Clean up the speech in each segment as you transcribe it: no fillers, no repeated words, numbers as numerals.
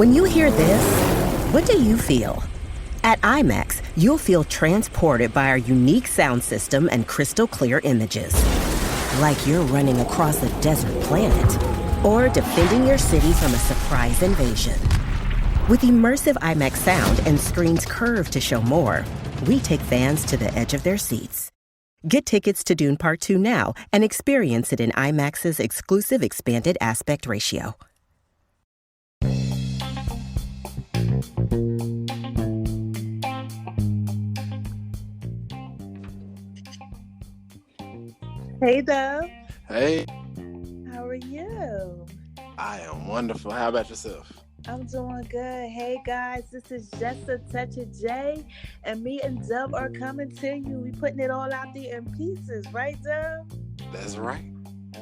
When you hear this, what do you feel? At IMAX, you'll feel transported by our unique sound system and crystal clear images. Like you're running across a desert planet or defending your city from a surprise invasion. With immersive IMAX sound and screens curved to show more, we take fans to the edge of their seats. Get tickets to Dune Part 2 now and experience it in IMAX's exclusive expanded aspect ratio. Hey, Dove. Hey, How are you? I am wonderful. How about yourself? I'm doing good. Hey, guys, this is just a touch of J, and me and Dove are coming to you. We putting it all out there in pieces, right, Dove? That's right.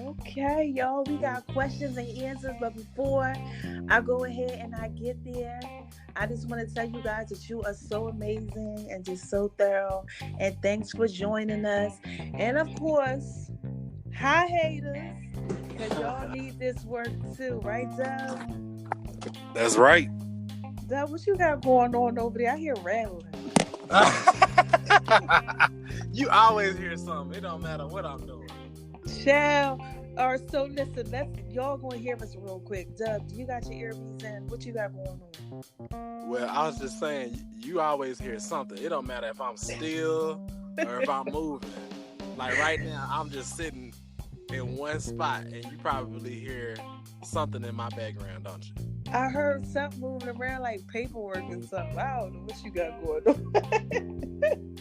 Okay, y'all, we got questions and answers, but before I go ahead and I get there, I just want to tell you guys that you are so amazing and just so thorough, and thanks for joining us. And of course, hi haters, because y'all need this work too, right, Dove? That's right. Dove, what you got going on over there? I hear rattling. You always hear something. It don't matter what I'm doing. Child. All right, so listen, y'all gonna hear us real quick. Dove, do you got your earpiece in? What you got going on? Well, I was just saying, you always hear something. It don't matter if I'm still or if I'm moving. Like right now, I'm just sitting in one spot, and you probably hear something in my background, don't you? I heard something moving around like paperwork and something. I don't know what you got going on.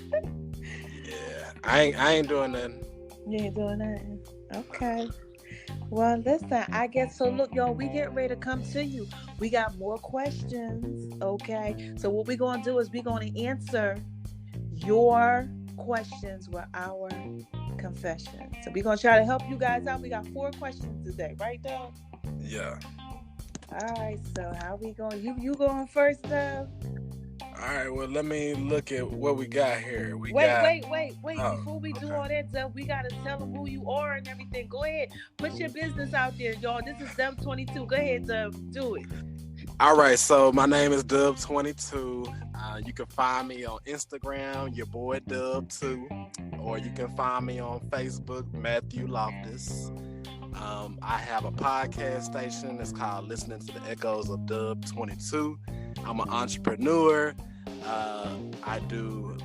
Yeah, I ain't doing nothing. You ain't doing nothing. Okay. Well, listen, I guess so. Look, y'all, we get ready to come to you. We got more questions. Okay. So what we're gonna do is we're gonna answer your questions with our confession. So we're gonna try to help you guys out. We got 4 questions today, right, Dove? Yeah. All right. So how we going? You going first, Dove? All right, well, let me look at what we got here. Wait. Oh, Before we do okay. all that stuff, we got to tell them who you are and everything. Go ahead. Put your business out there, y'all. This is Dub22. Go ahead, Dub. Do it. All right, so my name is Dub22. You can find me on Instagram, your boy Dub2, or you can find me on Facebook, Matthew Loftus. I have a podcast station. It's called Listening to the Echoes of Dub22. I'm an entrepreneur. I do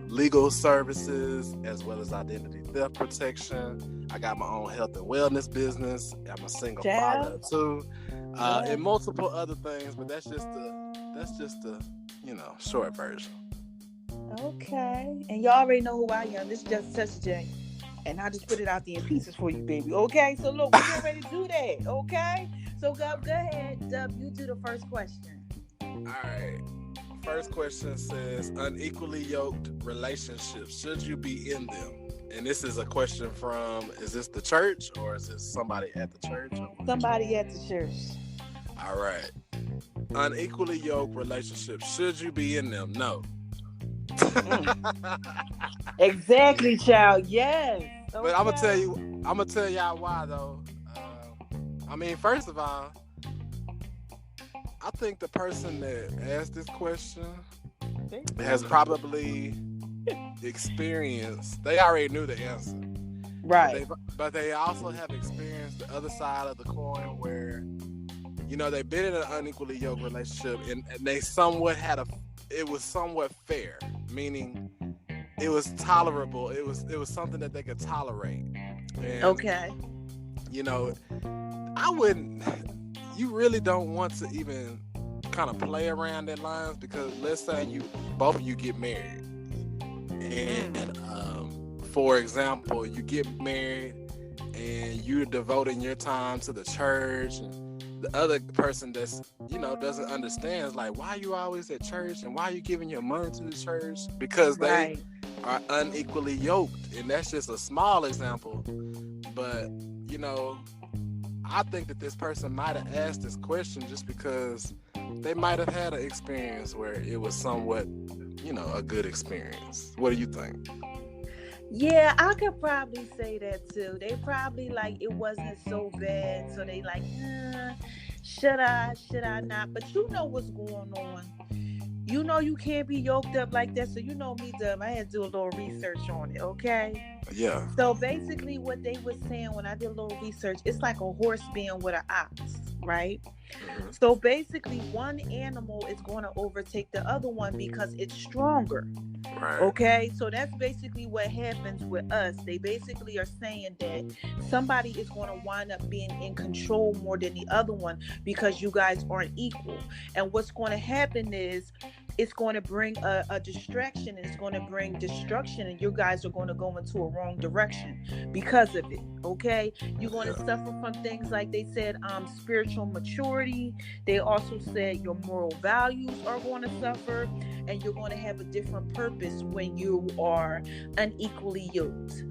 legal services as well as identity theft protection. I got my own health and wellness business. I'm a single father too, and multiple other things. But that's just the short version. Okay, and y'all already know who I am. This is just Touch J, and I just put it out there in pieces for you, baby. Okay, so look, we're getting ready to do that. Okay, so go ahead, Dub. You do the first question. All right. First question says, unequally yoked relationships, should you be in them? And this is a question from, is this the church or is this somebody at the church? Somebody at the church. All right. Unequally yoked relationships, should you be in them? No. Exactly, child. Yes. Okay. But I'm gonna tell y'all why though. First of all, I think the person that asked this question has probably experienced, they already knew the answer. Right. But they also have experienced the other side of the coin where, they've been in an unequally yoked relationship and they it was somewhat fair, meaning it was tolerable. It was something that they could tolerate. And, okay. You really don't want to even kind of play around that lines because let's say both of you get married and for example you get married and you're devoting your time to the church and the other person that's doesn't understand is like, why are you always at church and why are you giving your money to the church? Because they are unequally yoked, and that's just a small example, but I think that this person might have asked this question just because they might have had an experience where it was somewhat, a good experience. What do you think? Yeah, I could probably say that too. They probably it wasn't so bad, so they Should I not? But you know what's going on. You know you can't be yoked up like that. So you know me, Dub. I had to do a little research on it, okay? Yeah. So basically what they were saying when I did a little research, it's like a horse being with an ox, right? Mhm. So basically one animal is going to overtake the other one because it's stronger. Right. Okay, so that's basically what happens with us. They basically are saying that somebody is going to wind up being in control more than the other one because you guys aren't equal. And what's going to happen is it's going to bring a distraction, and it's going to bring destruction, and you guys are going to go into a wrong direction because of it. Okay, you're going to suffer from things like they said, spiritual maturity. They also said your moral values are going to suffer, and you're going to have a different purpose when you are unequally yoked.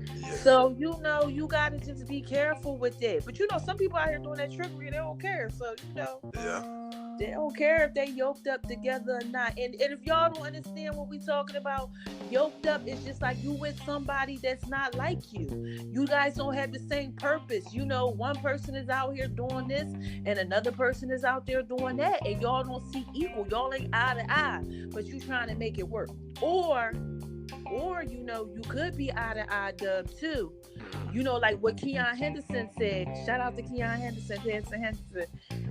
So you know you got to just be careful with it. But you know some people out here doing that trickery, they don't care. So you know. Yeah. They don't care if they yoked up together or not. And if y'all don't understand what we're talking about, yoked up is just like you with somebody that's not like you. You guys don't have the same purpose. You know, one person is out here doing this and another person is out there doing that. And y'all don't see equal. Y'all ain't eye to eye, but you trying to make it work. Or you know, you could be eye to eye, Dub, too. You know, like what Keon Henderson said. Shout out to Keon Henderson, Hanson Henderson.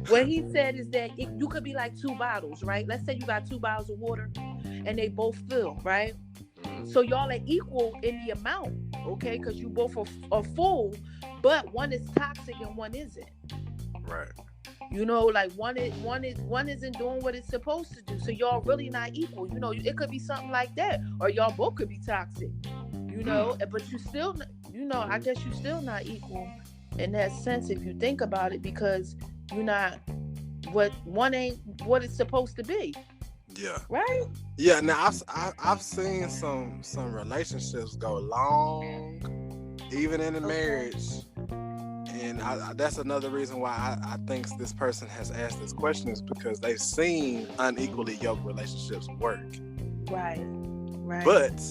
What he said is that you could be like two bottles, right? Let's say you got 2 bottles of water and they both fill, right? So y'all are equal in the amount, okay? Because you both are full, but one is toxic and one isn't. Right. You know, like one isn't doing what it's supposed to do. So y'all really not equal. You know, it could be something like that, or y'all both could be toxic. You know, but you still, you know, I guess you still not equal in that sense if you think about it, because you're not one ain't what it's supposed to be. Yeah. Right. Yeah. Now I've seen some relationships go long, even in a marriage. And that's another reason why I think this person has asked this question, is because they've seen unequally yoked relationships work. Right. But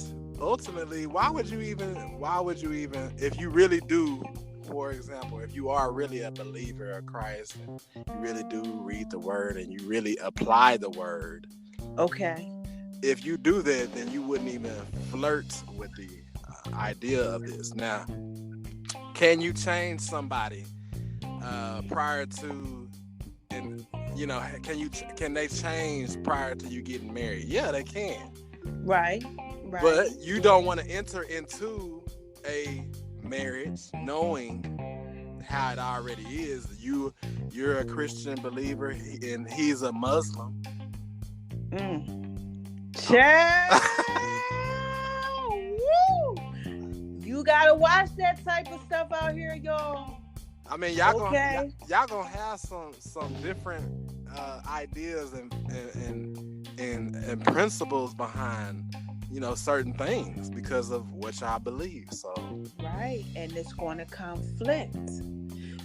ultimately, why would you even, if you really do, for example, if you are really a believer of Christ and you really do read the word and you really apply the word. Okay. If you do that, then you wouldn't even flirt with the idea of this. Now, can you change somebody prior to, and you know, can they change prior to you getting married? Yeah, they can. Right. But you don't want to enter into a marriage knowing how it already is. You're a Christian believer and he's a Muslim. Child. Woo! You gotta watch that type of stuff out here, y'all. I mean, y'all okay. gonna have some different ideas and principles behind, you know, certain things because of what y'all believe. So right, and it's going to conflict.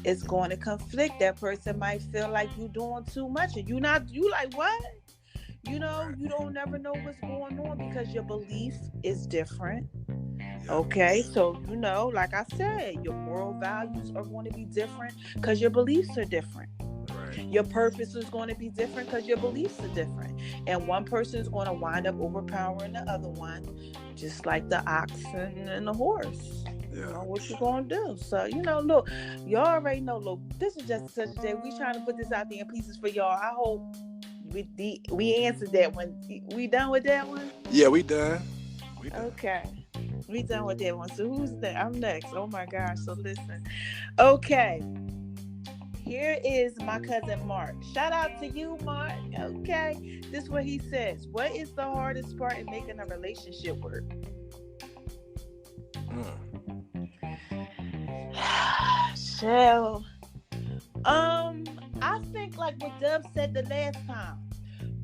It's going to conflict. That person might feel like you're doing too much, and you like what? You know, you don't never know what's going on because your belief is different. Okay, so you know, like I said, your moral values are going to be different because your beliefs are different. Right. Your purpose is going to be different because your beliefs are different. And one person is going to wind up overpowering the other one, just like the ox and the horse. Yeah. You know what you're going to do. So, you know, look, y'all already know, look, this is just such a day. We trying to put this out there in pieces for y'all. I hope we answered that one. We done with that one? Yeah, we done. Okay. We done with that one. So who's that? I'm next. Oh my gosh. So listen. Okay. Here is my cousin Mark. Shout out to you, Mark. Okay. This is what he says. What is the hardest part in making a relationship work? So, I think like what Dub said the last time,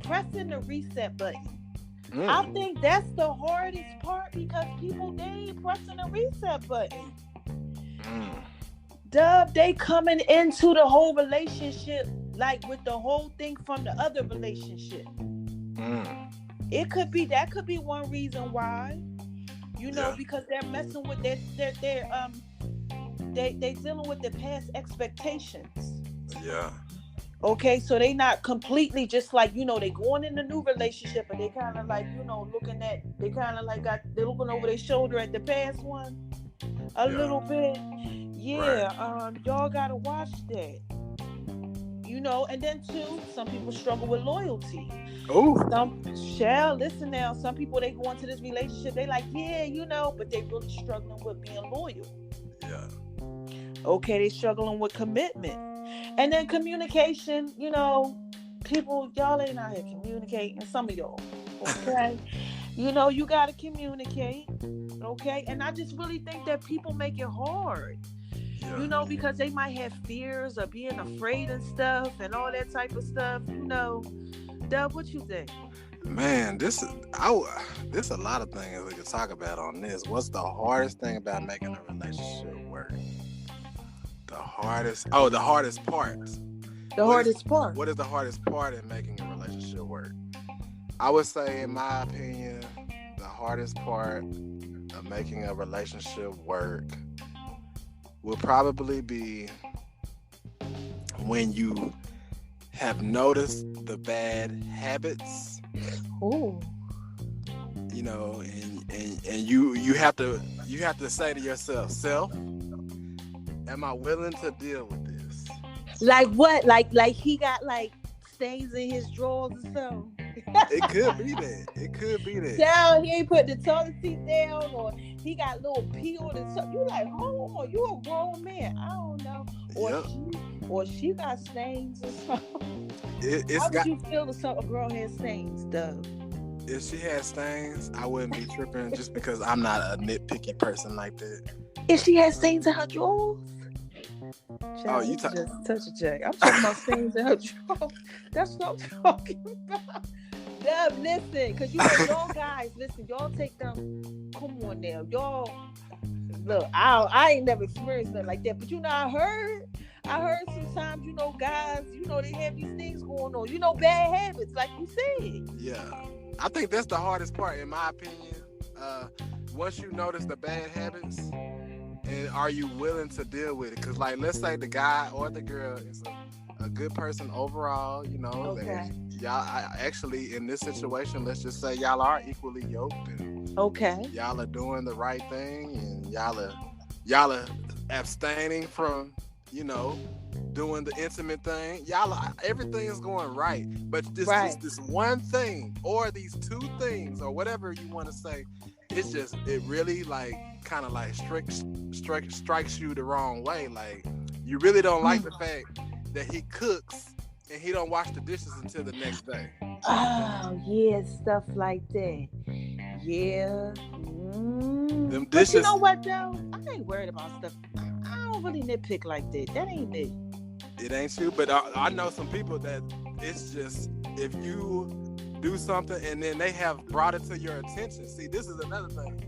pressing the reset button. I think that's the hardest part because people, they ain't pressing the reset button. Dub, they coming into the whole relationship like with the whole thing from the other relationship. That could be one reason why, you know, because they're messing with they dealing with their past expectations. Yeah. Okay, so they not completely just like, they going in the new relationship, but they kind of like, looking at, they kind of like they're looking over their shoulder at the past one a little bit. Yeah, Right. y'all gotta watch that. And then too, some people struggle with loyalty. Oh, Listen now, some people, they go into this relationship, they like, yeah, but they really struggling with being loyal. yeah. Okay, they struggling with commitment. And then communication, people, y'all ain't out here communicating. Some of y'all, okay? You got to communicate, okay? And I just really think that people make it hard, because they might have fears of being afraid and stuff and all that type of stuff, Dub, what you think? Man, this is a lot of things we could talk about on this. What's the hardest thing about making a relationship work? The hardest part. The hardest part. What is the hardest part in making a relationship work? I would say, in my opinion, the hardest part of making a relationship work will probably be when you have noticed the bad habits. Ooh. And you have to say to yourself, am I willing to deal with this? Like what? Like he got like stains in his drawers or something. It could be that. Down, he ain't put the toilet seat down, or he got little pee on it. So you like, hold on, you a grown man. I don't know. Or she got stains or something. How would you feel if a girl had stains, though? If she had stains, I wouldn't be tripping just because I'm not a nitpicky person like that. If she had stains in her drawers? Child, you just touch a Jay. I'm talking about stains in her drawers. That's what I'm talking about. Dub, listen, because y'all guys, listen, y'all take them. Come on now, y'all. Look, I ain't never experienced nothing like that, but I heard sometimes, guys, they have these things going on, bad habits, like you said. Yeah, I think that's the hardest part, in my opinion. Once you notice the bad habits, and are you willing to deal with it? Because, like, let's say the guy or the girl is a good person overall, Okay. Y'all actually, in this situation, let's just say y'all are equally yoked, and y'all are doing the right thing, and y'all are abstaining from doing the intimate thing. Everything is going right, but this one thing, or these two things, or whatever you want to say, it really kind of strikes you the wrong way. Like, you really don't like the fact that he cooks and he don't wash the dishes until the next day. Oh yeah, stuff like that. Yeah. Them dishes. But you know what though? I ain't worried about stuff. I don't really nitpick like that. That ain't me. It ain't you, but I know some people that it's just, if you do something and then they have brought it to your attention. See, this is another thing.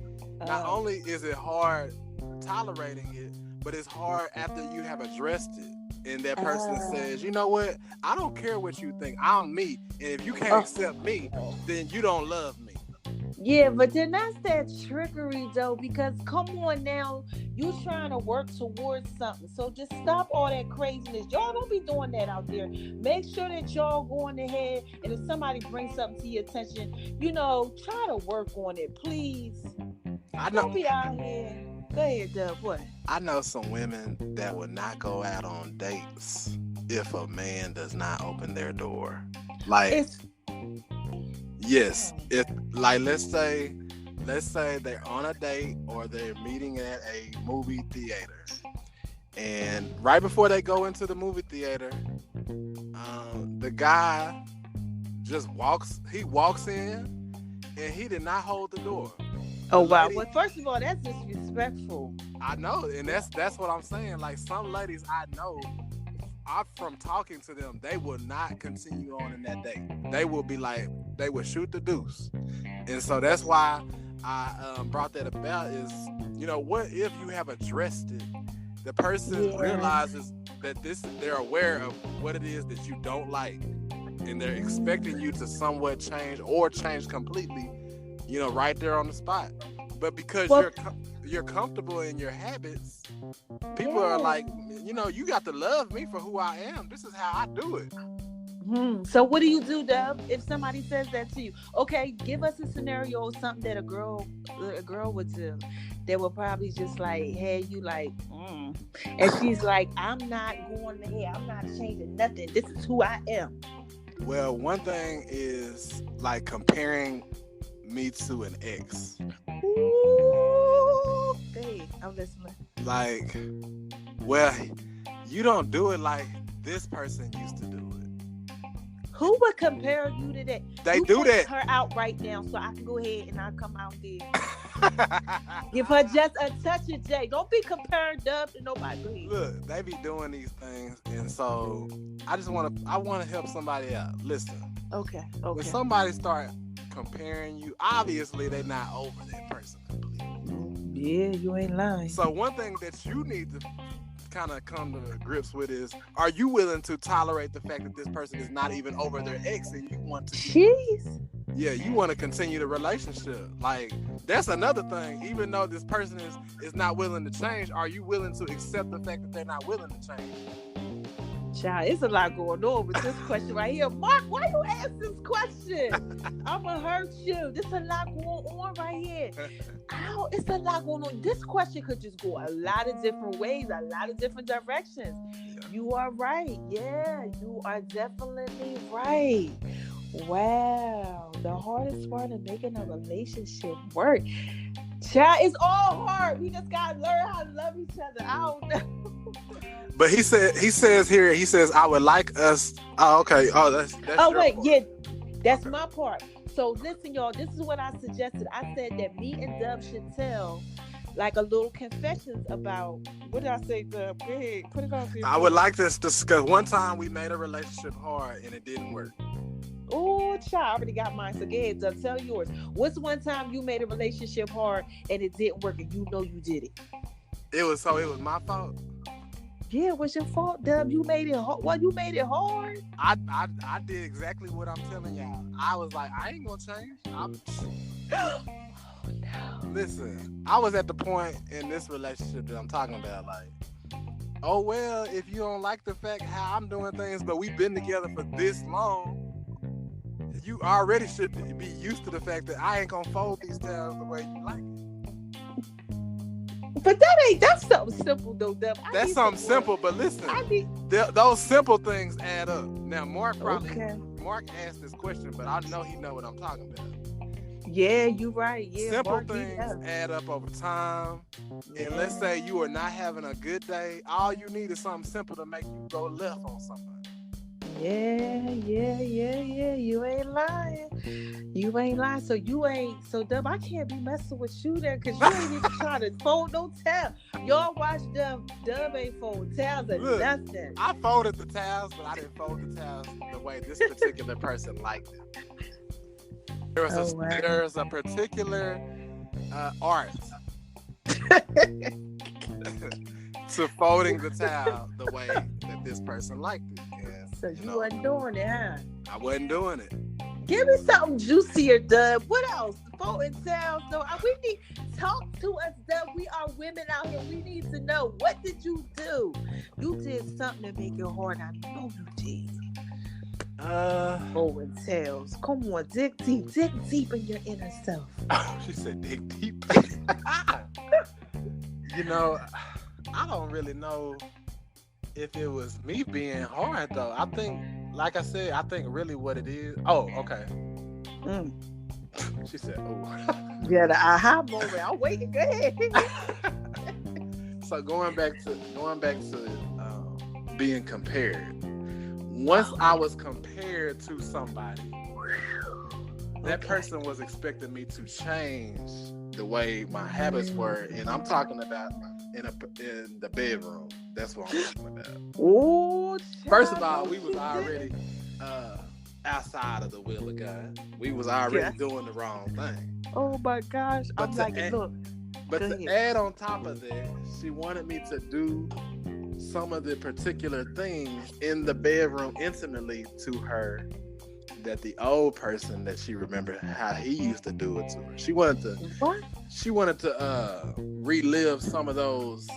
Not only is it hard tolerating it, but it's hard after you have addressed it. And that person says, you know what? I don't care what you think. I'm me. And if you can't accept me, then you don't love me. Yeah, but then that's that trickery, though, because come on now, you trying to work towards something. So just stop all that craziness. Y'all don't be doing that out there. Make sure that y'all going ahead, and if somebody brings something to your attention, try to work on it, please. Don't be out here. Go ahead, Dub. What? I know some women that would not go out on dates if a man does not open their door. Like, yes, if, like, let's say they're on a date or they're meeting at a movie theater, and right before they go into the movie theater, the guy just walks in and he did not hold the door. Oh wow! Well, first of all, that's disrespectful. I know, and that's what I'm saying. Like, some ladies I know, from talking to them, they will not continue on in that date. They will be like, they will shoot the deuce. And so that's why I brought that about is, what if you have addressed it? The person realizes that they're aware of what it is that you don't like, and they're expecting you to somewhat change or change completely, right there on the spot. But because Well, you're comfortable in your habits, people are like, you got to love me for who I am. This is how I do it. So what do you do, Dub, if somebody says that to you? Okay, give us a scenario of something that a girl would do that would probably just like have you like, and she's like, I'm not going ahead, I'm not changing nothing. This is who I am. Well, one thing is like comparing me to an ex. Ooh, babe, I'm listening. Like, well, you don't do it like this person used to do it. Who would compare you to that? They you do point that. her out right now, so I can go ahead and I'll come out there. Give her just a touch of J. Don't be comparing Dub to nobody. Go ahead. Look, they be doing these things, and so I want to help somebody out. Listen. Okay. When somebody start comparing you, obviously they're not over that person completely. Yeah, you ain't lying. So one thing that you need to kind of come to grips with is, are you willing to tolerate the fact that this person is not even over their ex and you want to you want to continue the relationship? Like, that's another thing. Even though this person is not willing to change, are you willing to accept the fact that they're not willing to change? Child, it's a lot going on with this question right here. Mark, why you ask this question? I'ma hurt you. There's a lot going on right here. Ow, it's a lot going on. This question could just go a lot of different ways, a lot of different directions. Yeah. You are right. Yeah, you are definitely right. Wow. The hardest part of making a relationship work. Child, it's all hard. We just gotta learn how to love each other. I don't know. But he says, I would like us. Oh, okay. Oh, that's oh, wait. part. Yeah, that's my part. So listen, y'all, this is what I suggested. I said that me and Dub should tell like a little confessions about, what did I say, Dub? Go ahead, put it on. I would like this to discuss. One time we made a relationship hard and it didn't work. Oh, child, I already got mine. So go ahead, Dub, tell yours. What's one time you made a relationship hard and it didn't work and you know you did it? It was my fault. Yeah, it was your fault, Dub. You made it hard. Well, you made it hard. I did exactly what I'm telling y'all. I was like, I ain't gonna change. Oh, no. Listen, I was at the point in this relationship that I'm talking about, like, oh well, if you don't like the fact how I'm doing things, but we've been together for this long, you already should be used to the fact that I ain't gonna fold these towels the way you like it. But that's something simple though, Dub. That's something simple, but listen, those simple things add up. Now, Mark asked this question, but I know he know what I'm talking about. Yeah, you're right. Yeah, simple things add up over time. Yeah. And let's say you are not having a good day, all you need is something simple to make you go left on something. Yeah. You ain't lying. So Dub, I can't be messing with you then, because you ain't even trying to fold no towel. Y'all watch Dub ain't fold towels or nothing. I folded the towels, but I didn't fold the towels the way this particular person liked it. There's a particular art to folding the towel the way that this person liked it. And, so you wasn't doing it, huh? I wasn't doing it. Give me something juicier, Dub. What else? Folding towels. So we need talk to us, Dub. We are women out here. We need to know, what did you do? You did something to make it hard. I know you did. Folding towels. Come on, dig deep in your inner self. Oh, she said dig deep. I don't really know if it was me being hard though. I think, like I said, really what it is. Oh, okay. She said, "Oh." Yeah, the aha moment. I'm waiting. Go ahead. So going back to being compared. Once I was compared to somebody, that person was expecting me to change the way my habits were, and I'm talking about in the bedroom. That's what I'm talking about. Oh, first of all, we was already outside of the will of God. We was already doing the wrong thing. Oh my gosh! But to add on top of that, she wanted me to do some of the particular things in the bedroom intimately to her that the old person that she remembered how he used to do it to her. She wanted to relive some of those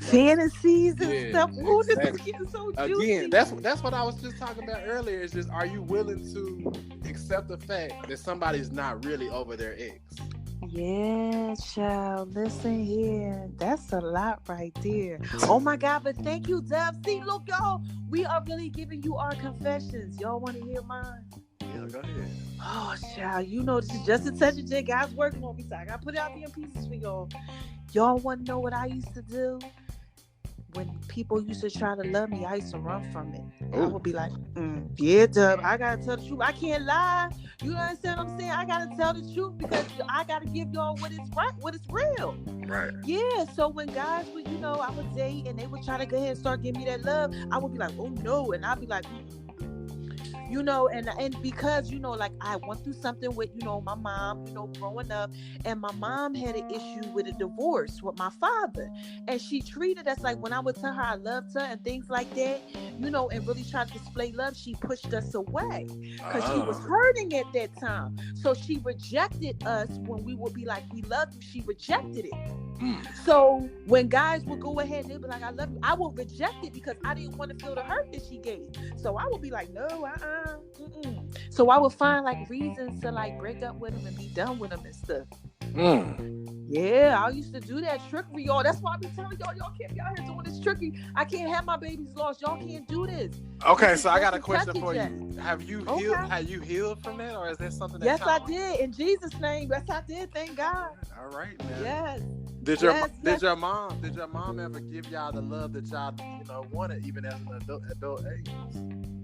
fantasies and stuff. Ooh, exactly. this is getting so juicy. Again, that's what I was just talking about earlier. It's just, are you willing to accept the fact that somebody's not really over their ex? Yeah, child. Listen here. That's a lot right there. Oh my God, but thank you, Dub. See, look, y'all, we are really giving you our confessions. Y'all want to hear mine? Yeah, go ahead. Oh, child, you know this is just a touch of J. God's working on me, so I gotta put it out there in pieces for y'all. Y'all want to know what I used to do? When people used to try to love me, I used to run from it. Ooh. I would be like, yeah, Dub, I gotta tell the truth. I can't lie. You understand what I'm saying? I gotta tell the truth because I gotta give y'all what is right, what is real. Right. Yeah, so when guys would, I would date and they would try to go ahead and start giving me that love, I would be like, oh no, and I'd be like, and because, like I went through something with, my mom, growing up, and my mom had an issue with a divorce with my father, and she treated us like, when I would tell her I loved her and things like that, and really try to display love, she pushed us away because she was hurting at that time. So she rejected us when we would be like, we love you. She rejected it. So when guys would go ahead and they'd be like, I love you, I would reject it because I didn't want to feel the hurt that she gave. So I would be like, no, So I would find like reasons to like break up with him and be done with him and stuff. Yeah, I used to do that trickery, y'all. That's why I be telling y'all can't be out here doing this trickery. I can't have my babies lost. Y'all can't do this. Okay, so I got a question for you. Have you healed? Have you healed from that, or is that something that? Yes, I did. In Jesus' name, yes, I did. Thank God. All right, man. Yes. Did your mom ever give y'all the love that y'all wanted even as an adult age?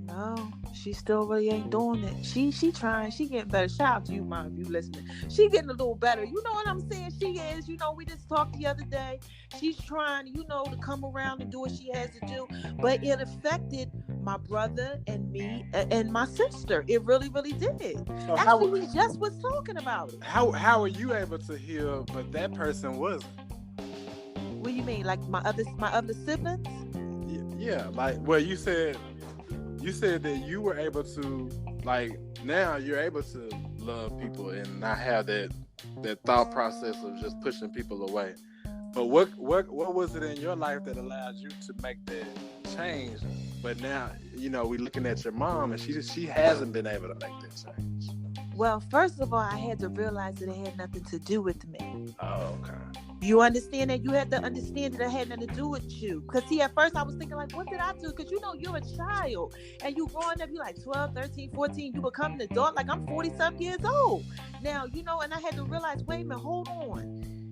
No, she still really ain't doing it. She trying. She getting better. Shout out to you, Mom, if you listening. She getting a little better. You know what I'm saying? She is. We just talked the other day. She's trying, to come around and do what she has to do. But it affected my brother and me and my sister. It really, really did. So actually, we just was talking about it. How were you able to heal, but that person wasn't? What do you mean? Like my other siblings? Yeah. Like, well, you said that you were able to, like, now you're able to love people and not have that thought process of just pushing people away. But what was it in your life that allowed you to make that change? But now, we're looking at your mom and she hasn't been able to make that change. Well, first of all, I had to realize that it had nothing to do with me. Oh, okay. You understand that? You had to understand that it had nothing to do with you. Because, see, at first I was thinking, like, what did I do? Because, you're a child. And you growing up, you're like 12, 13, 14. You become an adult. Like, I'm 40-something years old. Now, and I had to realize, wait a minute, hold on.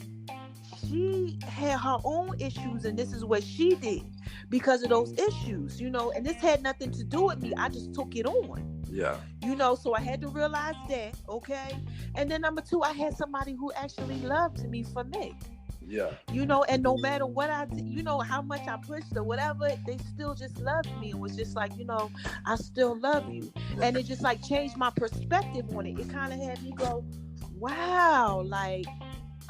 She had her own issues, and this is what she did because of those issues, and this had nothing to do with me. I just took it on. Yeah. So I had to realize that, okay? And then number two, I had somebody who actually loved me for me. Yeah. And no matter what I did, how much I pushed or whatever, they still just loved me. It was just like, I still love you. Right. And it just like changed my perspective on it. It kind of had me go, wow, like,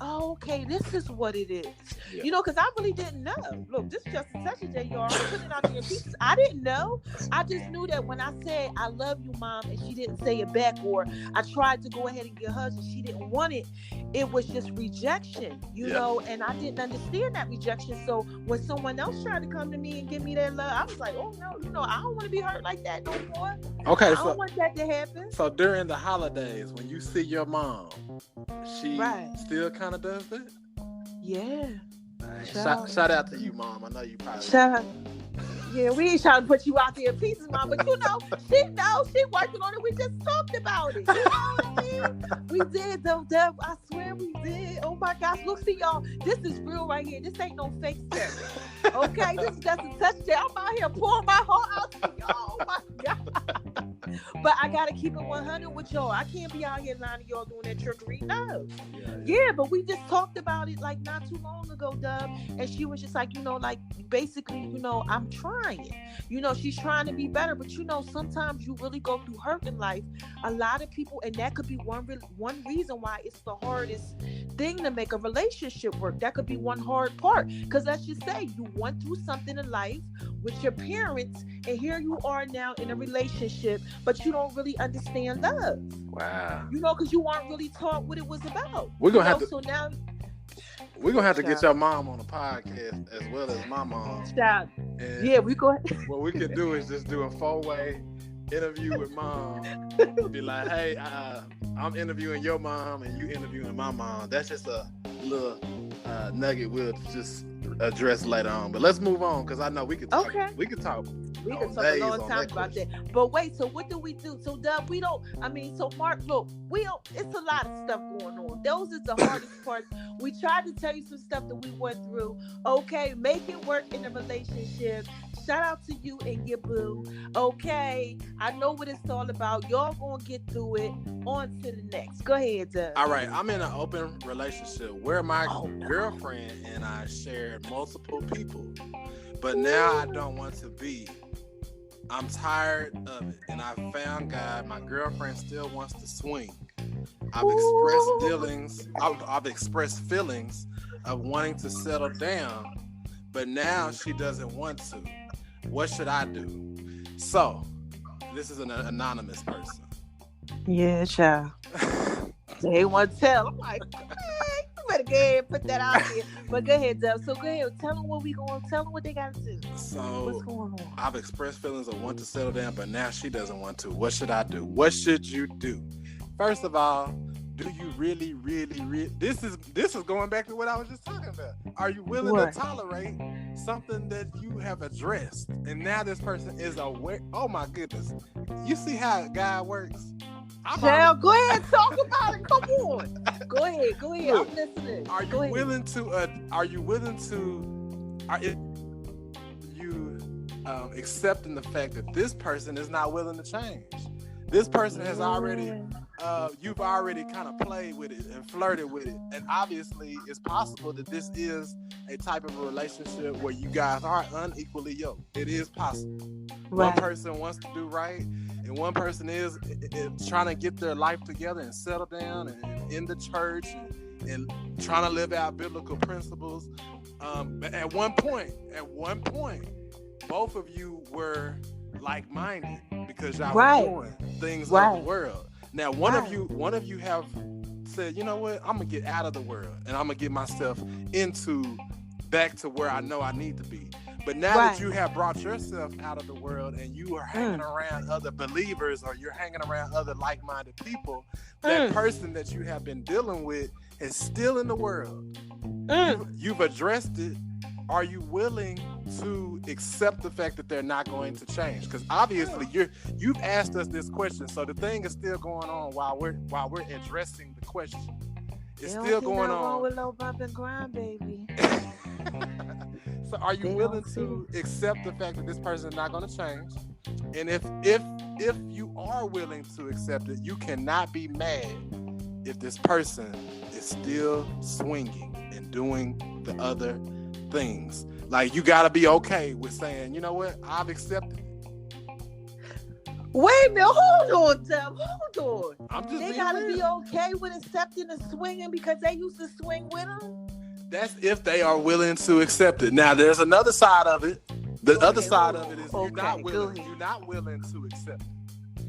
oh, okay, this is what it is. Yeah. Because I really didn't know. Look, this is just a touch of day, y'all. I'm putting it out there in pieces. I didn't know. I just knew that when I said, I love you, Mom, and she didn't say it back, or I tried to go ahead and get hugs and she didn't want it, it was just rejection, you know, and I didn't understand that rejection. So when someone else tried to come to me and give me that love, I was like, oh, no, I don't want to be hurt like that no more. Okay, I don't want that to happen. So during the holidays, when you see your mom, she still kind of does that? Yeah. Right. Shout out to you, Mom. I know you probably. Yeah, we ain't trying to put you out there in pieces, Mom, but she working on it. We just talked about it. You know what I mean? We did, though, Deb. I swear we did. Oh my gosh, look, see y'all. This is real right here. This ain't no fake stuff. Okay, this is just a touchdown. I'm out here pouring my heart out to y'all. Oh my God. But I gotta keep it 100 with y'all. I can't be out here lying to y'all doing that trickery. No. Yeah, but we just talked about it like not too long ago, Dub. And she was just like, like basically, I'm trying. She's trying to be better, but sometimes you really go through hurt in life. A lot of people, and that could be one reason why it's the hardest thing to make a relationship work. That could be one hard part. Because let's just say you went through something in life with your parents, and here you are now in a relationship, but you don't really understand love. Wow. You know, because you weren't really taught what it was about. We're gonna have to. So now We're gonna have to get your mom on the podcast as well as my mom. Child. And Yeah, we go ahead. what we could do is just do a 4-way interview with mom. Be like, hey, I'm interviewing your mom and you interviewing my mom. That's just a little nugget we'll just address later on. But let's move on because I know we could talk. Okay. We could talk. We can talk a long time about that. But wait, so what do we do? So Dub, we don't, I mean, so Mark, look, we don't, it's a lot of stuff going on. Those is the hardest parts. We tried to tell you some stuff that we went through. Okay, make it work in a relationship. Shout out to you and your boo. Okay, I know what it's all about. Y'all gonna get through it. On to the next. Go ahead, Dub. All right, I'm in an open relationship where my girlfriend and I shared multiple people. But now I don't want to be. I'm tired of it, and I found God. My girlfriend still wants to swing. I've expressed feelings of wanting to settle down, but now she doesn't want to. What should I do? So, this is an anonymous person. Yeah, child. They want to tell. I'm like, you better go ahead and put that out there. But go ahead, Dub. So go ahead. Tell them what we going. Tell them what they got to do. So what's going on? I've expressed feelings of want to settle down, but now she doesn't want to. What should I do? What should you do? First of all, do you really? This is going back to what I was just talking about. Are you willing to tolerate something that you have addressed, and now this person is aware? Oh my goodness! You see how God works? Child, go ahead, talk about it. Come on. Go ahead. Look, I'm listening. Are you willing to? Are you accepting the fact that this person is not willing to change? This person has already, you've already kind of played with it and flirted with it, and obviously it's possible that this is a type of a relationship where you guys are unequally yoked. It is possible. Right. One person wants to do right, and one person is trying to get their life together and settle down and in the church and trying to live out biblical principles. But at one point, both of you were like-minded because y'all were doing things of the world. Now, one of you have said, you know what, I'm gonna get out of the world and I'm gonna get myself back to where I know I need to be. But now that you have brought yourself out of the world and you are hanging around other believers or you're hanging around other like-minded people, that person that you have been dealing with is still in the world. You've addressed it. Are you willing to accept the fact that they're not going to change? Because obviously you've asked us this question, so the thing is still going on while we're addressing the question. It's still going on. With low bump and grind, baby. So are you willing to accept the fact that this person is not going to change? And if you are willing to accept it, you cannot be mad if this person is still swinging and doing the other things. Like, you got to be okay with saying, you know what, I've accepted it. Wait a minute, hold on, Dub. Hold on. They got to be okay with accepting and swinging because they used to swing with them? That's if they are willing to accept it. Now, there's another side of it. The other side of it is you're not willing to accept it.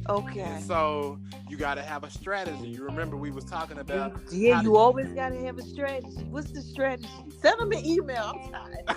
Okay. And so you got to have a strategy. You remember we was talking about. Yeah, you always got to have a strategy. What's the strategy? Send them an email. I'm tired.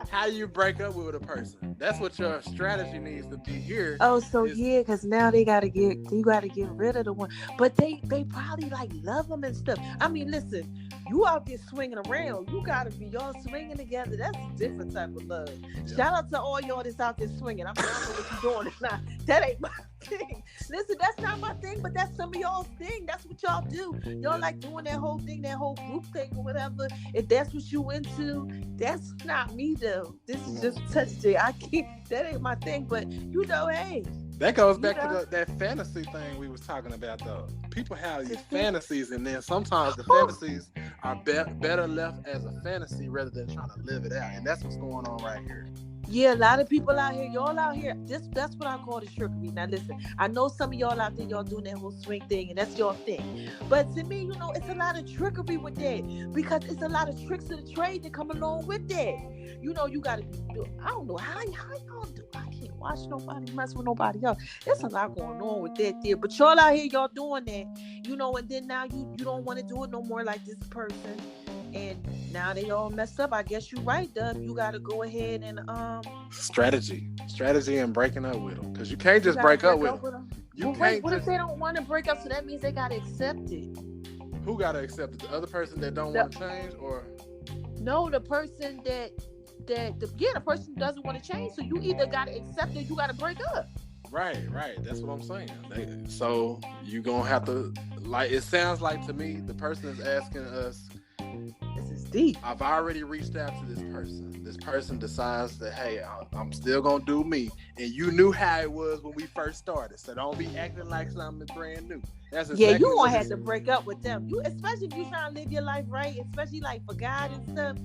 How do you break up with a person? That's what your strategy needs to be here. Oh, so because now you got to get rid of the one, but they probably like love them and stuff. I mean, listen, you out there swinging around, you got to be y'all swinging together. That's a different type of love. Yeah. Shout out to all y'all that's out there swinging. I mean, I don't know what you're doing. Not that ain't my thing. Listen, that's not my thing, but that's some of y'all's thing. That's what y'all do. Y'all like doing that whole thing, that whole group thing or whatever. If that's what you into, that's not me though. This is just touchy. That ain't my thing, but hey. That goes back to that fantasy thing we was talking about though. People have these fantasies, and then sometimes the fantasies are better left as a fantasy rather than trying to live it out. And that's what's going on right here. Yeah, a lot of people out here, y'all out here, that's what I call the trickery. Now listen, I know some of y'all out there, y'all doing that whole swing thing, and that's your thing. But to me, it's a lot of trickery with that, because it's a lot of tricks of the trade that come along with that. You gotta be, I don't know how y'all do. I can't watch nobody mess with nobody else. There's a lot going on with that there. But y'all out here, y'all doing that, and then now you don't want to do it no more like this person. And now they all messed up. I guess you're right, Dub. You got to go ahead and strategy and breaking up with them, because you can't just break up with them. What if they don't want to break up? So that means they got to accept it. Who got to accept it? The other person that don't want to change, or no, the person the person doesn't want to change. So you either got to accept it, or you got to break up. Right. That's what I'm saying. So you gonna have to, like, it sounds like to me, the person is asking us. This is deep. I've already reached out to this person. This person decides that, hey, I'm still gonna do me, and you knew how it was when we first started. So don't be acting like something brand new. That's exactly you gonna have to break up with them. You, especially if you trying to live your life right, especially like for God and stuff.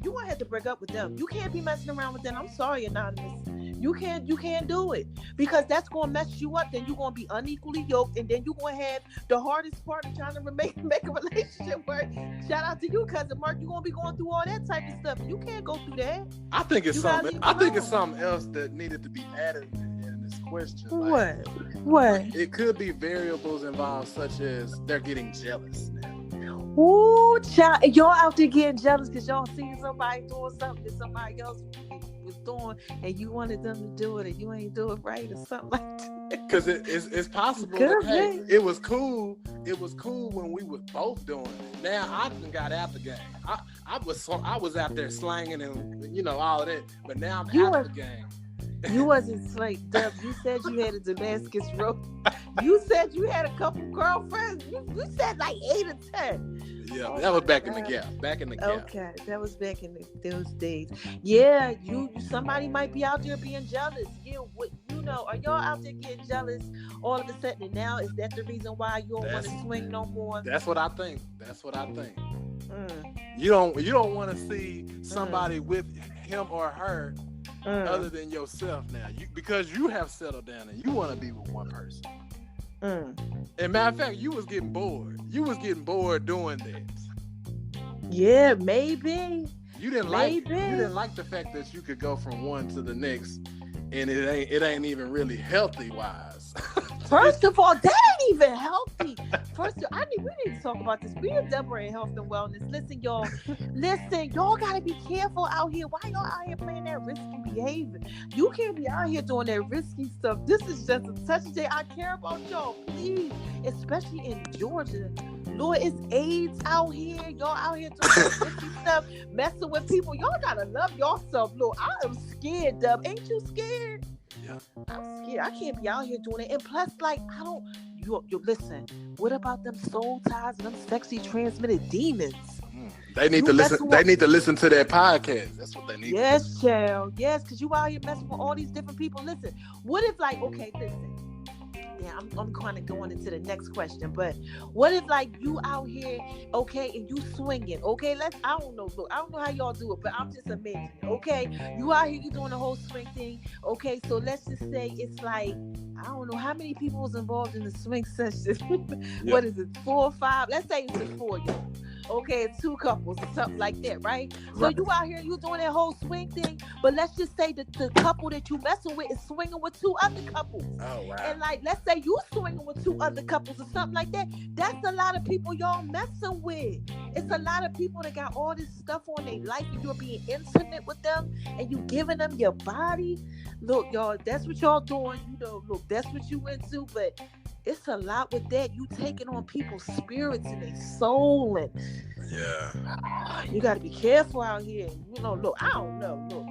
You gonna have to break up with them. You can't be messing around with them. I'm sorry, Anonymous. You can't do it, because that's gonna mess you up. Then you're gonna be unequally yoked, and then you're gonna have the hardest part of trying to make a relationship work. Shout out to you, cousin Mark. You're gonna be going through all that type of stuff. You can't go through that. I think it's something else that needed to be added in this question. What? It could be variables involved, such as they're getting jealous now. Ooh, child, y'all out there getting jealous because y'all seen somebody doing something that somebody else was doing, and you wanted them to do it, and you ain't do it right, or something like that. Because it's possible that, hey, it was cool. It was cool when we were both doing it. Now I done got out the game. I was out there slanging and all of that, but now I'm out the game. You wasn't like Dub. You said you had a Damascus Road. You said you had a couple girlfriends. You said like 8 or 10. Yeah, that was back in the gap. Okay, that was back in those days. Yeah, somebody might be out there being jealous. Yeah, are y'all out there getting jealous all of a sudden? And now is that the reason why you don't want to swing no more? That's what I think. You don't want to see somebody with him or her other than yourself now, because you have settled down and you want to be with one person. And matter of fact, you was getting bored. You was getting bored doing this. Yeah, maybe. You didn't like the fact that you could go from one to the next, and it ain't even really healthy wise. First of all, that ain't even healthy. We need to talk about this. We are Deborah in health and wellness. Listen, y'all. Y'all gotta be careful out here. Why y'all out here playing that risky behavior? You can't be out here doing that risky stuff. This is just a touch day. I care about y'all, please, especially in Georgia. Lord, it's AIDS out here. Y'all out here doing risky stuff, messing with people. Y'all gotta love yourself, Lord. I am scared, Dub. Ain't you scared? Yeah. I'm scared. I can't be out here doing it. And plus, like, I don't. You listen. What about them soul ties and them sexy transmitted demons? They need to listen. They need to listen to that podcast. That's what they need. Yes, child. Yes, because you out here messing with all these different people. Listen. What if, like, okay, listen. Yeah, I'm kind of going into the next question, but what if like you out here, okay, and you swinging, okay? I don't know. Look, I don't know how y'all do it, but I'm just imagining, okay? You out here, you doing the whole swing thing, okay? So let's just say it's like, I don't know how many people was involved in the swing session. What is it, 4 or 5? Let's say it's 4 y'all. Okay, it's 2 couples or something like that, right? So you out here, you doing that whole swing thing, but let's just say that the couple that you messing with is swinging with 2 other couples. Oh, wow. And like, let's say you swinging with 2 other couples or something like that. That's a lot of people y'all messing with. It's a lot of people that got all this stuff on their life, and you're being intimate with them, and you giving them your body. Look, y'all, that's what y'all doing. Look, that's what you into, but it's a lot with that. You taking on people's spirits and their soul, and you got to be careful out here. Look, I don't know. Look,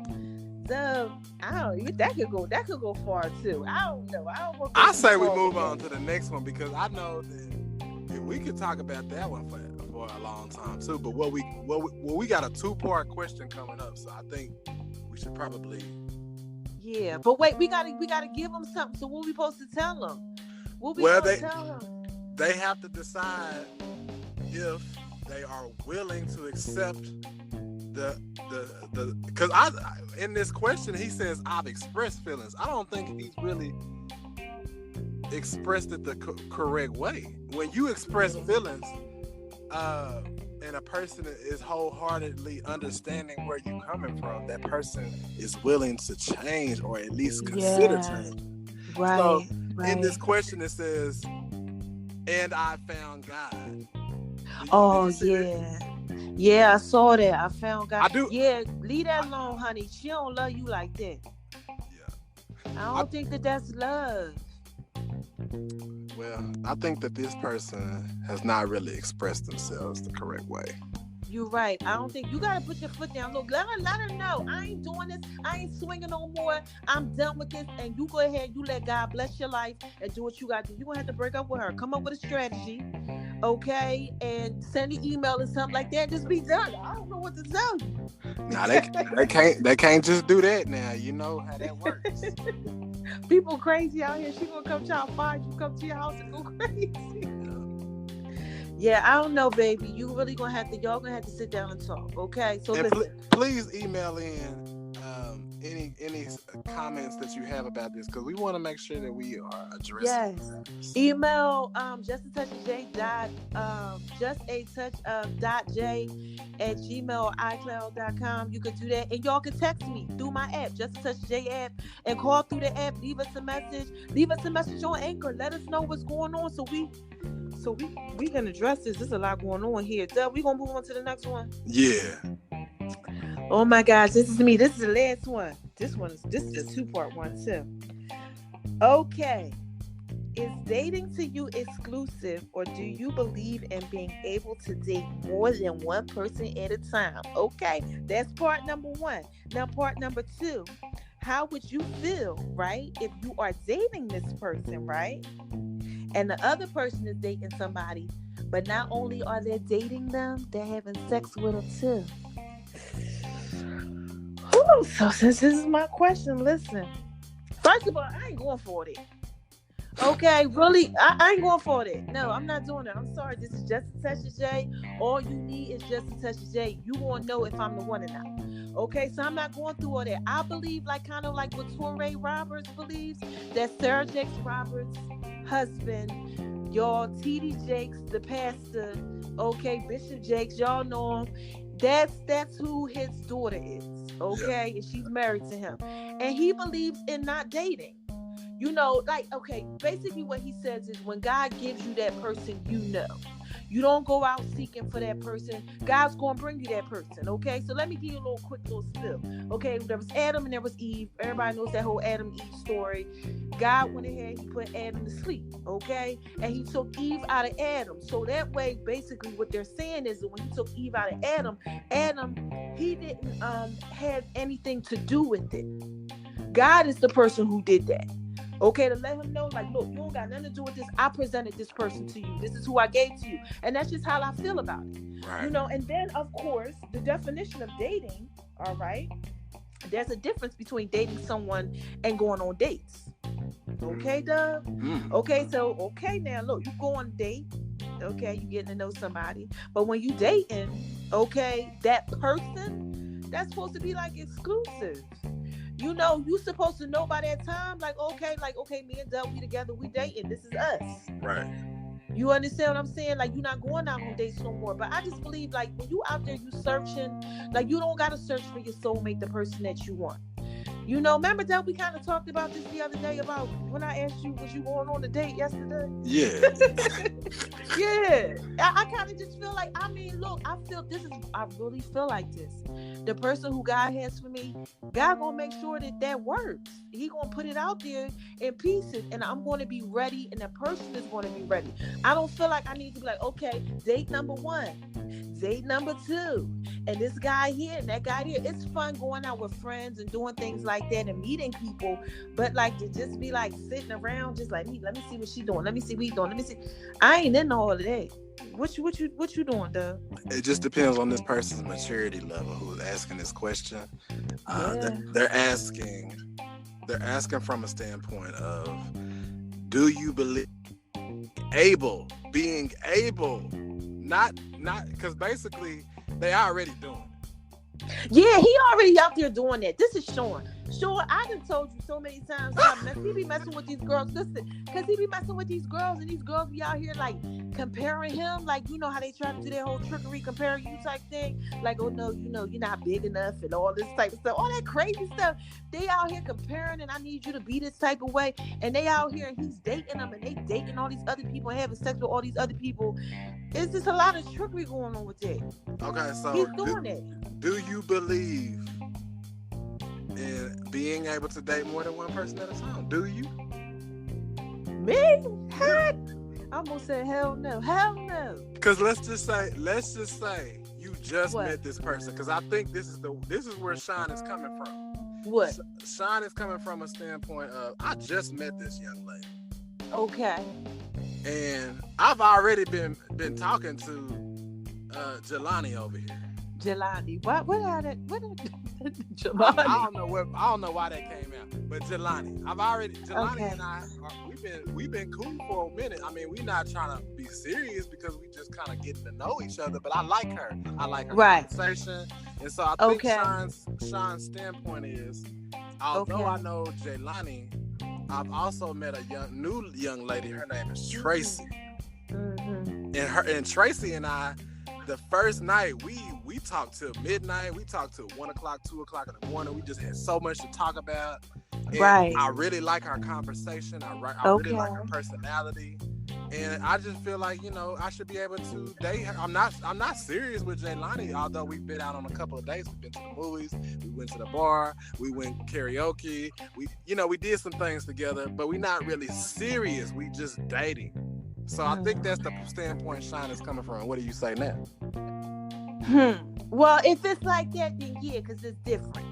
that could go far too. I don't know. I say we move on to the next one, because I know that we could talk about that one for a long time too. But we got a 2-part question coming up, so I think we should probably. Yeah, but wait, we gotta give them something. So what we supposed to tell them? They have to decide if they are willing to accept because in this question he says I've expressed feelings. I don't think he's really expressed it the correct way. When you express feelings, and a person is wholeheartedly understanding where you're coming from, that person is willing to change or at least consider change. Right. So in this question it says, and I found God. Oh yeah. Yeah, I saw that. I found God. I do. Yeah, leave that alone, honey. She don't love you like that. Yeah. I don't think that's love. Well, I think that this person has not really expressed themselves the correct way. You're right. I don't think you gotta put your foot down. Look, let her know. I ain't doing this. I ain't swinging no more. I'm done with this. And you go ahead. You let God bless your life and do what you got to do. You're gonna have to break up with her. Come up with a strategy, okay? And send an email or something like that. Just be done. I don't know what to tell you. Now they can't just do that. Now you know how that works. People crazy out here. She gonna come try to find you, come to your house and go crazy. Yeah, I don't know, baby. Y'all gonna have to sit down and talk, okay? So and listen. Please email in any comments that you have about this, because we want to make sure that we are addressing. Yes. Email justatouchj.j@gmail.icloud.com. You can do that, and y'all can text me through my app, Just a Touch J app, and call through the app. Leave us a message on Anchor. Let us know what's going on, so we can address this. There's a lot going on here. Dub, we gonna move on to the next one. Yeah. Oh my gosh, this is me. This is the last one. This is a 2-part one too. Okay. Is dating to you exclusive, or do you believe in being able to date more than one person at a time? Okay, that's part number 1. Now part number 2, how would you feel, right, if you are dating this person, right? And the other person is dating somebody, but not only are they dating them, they're having sex with them too. So since this is my question, listen. First of all, I ain't going for it. Okay, really, I ain't going for it. No, I'm not doing it. I'm sorry. This is Just a Touch of J. All you need is Just a Touch of J. You won't know if I'm the one or not. Okay, so I'm not going through all that. I believe, kind of like what Touré Roberts believes, that Sarah Jakes Roberts' husband, y'all, T.D. Jakes, the pastor, okay, Bishop Jakes, y'all know him. That's who his daughter is, okay? And she's married to him. And he believes in not dating. You know, basically what he says is when God gives you that person, you know. You don't go out seeking for that person. God's going to bring you that person, okay? So let me give you a quick little spill. Okay, there was Adam and there was Eve. Everybody knows that whole Adam-Eve story. God went ahead, he put Adam to sleep, okay? And he took Eve out of Adam. So that way, basically what they're saying is that when he took Eve out of Adam, he didn't have anything to do with it. God is the person who did that. Okay, to let him know, look, you don't got nothing to do with this. I presented this person to you. This is who I gave to you. And that's just how I feel about it. Right. You know, and then, of course, the definition of dating, all right, there's a difference between dating someone and going on dates. Okay, Doug? Okay, now, look, you go on a date. Okay, you getting to know somebody. But when you dating, okay, that person, that's supposed to be, exclusive. You know, you supposed to know by that time, okay, me and Doug, we together, we dating. This is us. Right. You understand what I'm saying? You're not going out on dates no more. But I just believe, when you out there, you searching, you don't got to search for your soulmate, the person that you want. You know, remember that we kind of talked about this the other day about when I asked you, was you going on a date yesterday? Yeah. Yeah. I kind of just feel look, I really feel like this. The person who God has for me, God gonna make sure that works. He gonna put it out there in pieces, and I'm gonna be ready, and the person is gonna be ready. I don't feel like I need to be okay, date number 1, date number 2, and this guy here and that guy here. It's fun going out with friends and doing things like that and meeting people, but to just be sitting around, just let me see what she doing. Let me see what he doing. Let me see. I ain't into all of that. What you doing, Doug? It just depends on this person's maturity level who's asking this question. They're asking from a standpoint of, do you believe being able, not because basically they already doing it. Yeah, he already out there doing that. This is Sean. Sean, I done told you so many times. He be messing with these girls. Listen, because he be messing with these girls, and these girls be out here like comparing him. Like, you know how they try to do their whole trickery, comparing you type thing. Like, oh no, you know, you're not big enough and all this type of stuff. All that crazy stuff. They out here comparing, and I need you to be this type of way. And they out here, and he's dating them, and they dating all these other people, and having sex with all these other people. It's just a lot of trickery going on with that. Okay, so He's doing it. Do you believe in being able to date more than one person at a time? Do you? Me? Heck? I almost said hell no. Hell no. Because let's just say you just What? met this person. Because I think this is where Sean is coming from. What? Sean is coming from a standpoint of, I just met this young lady, Okay. and I've already been talking to Jelani over here. Jelani. What did I Jelani? don't know why that came out, but Jelani Okay. and I we've been cool for a minute. I mean, we're not trying to be serious because we just kind of getting to know each other. But I like her. I like her Right. conversation, and so I think Okay. Sean's standpoint is, although Okay. I know Jelani, I've also met a new young lady. Her name is Tracy, Mm-hmm. and Tracy and I, the first night we talked till midnight. We talked till 1 o'clock, 2 o'clock in the morning. We just had so much to talk about. And Right. I really like our conversation. I really like her personality, and I just feel like, you know, I should be able to date her. I'm not serious with Jelani, although we've been out on a couple of dates. We've been to the movies. We went to the bar. We went karaoke. We did some things together, but we're not really serious. We just dating. So I think that's the standpoint Sean is coming from. What do you say now? Well, if it's like that, then yeah, because it's different.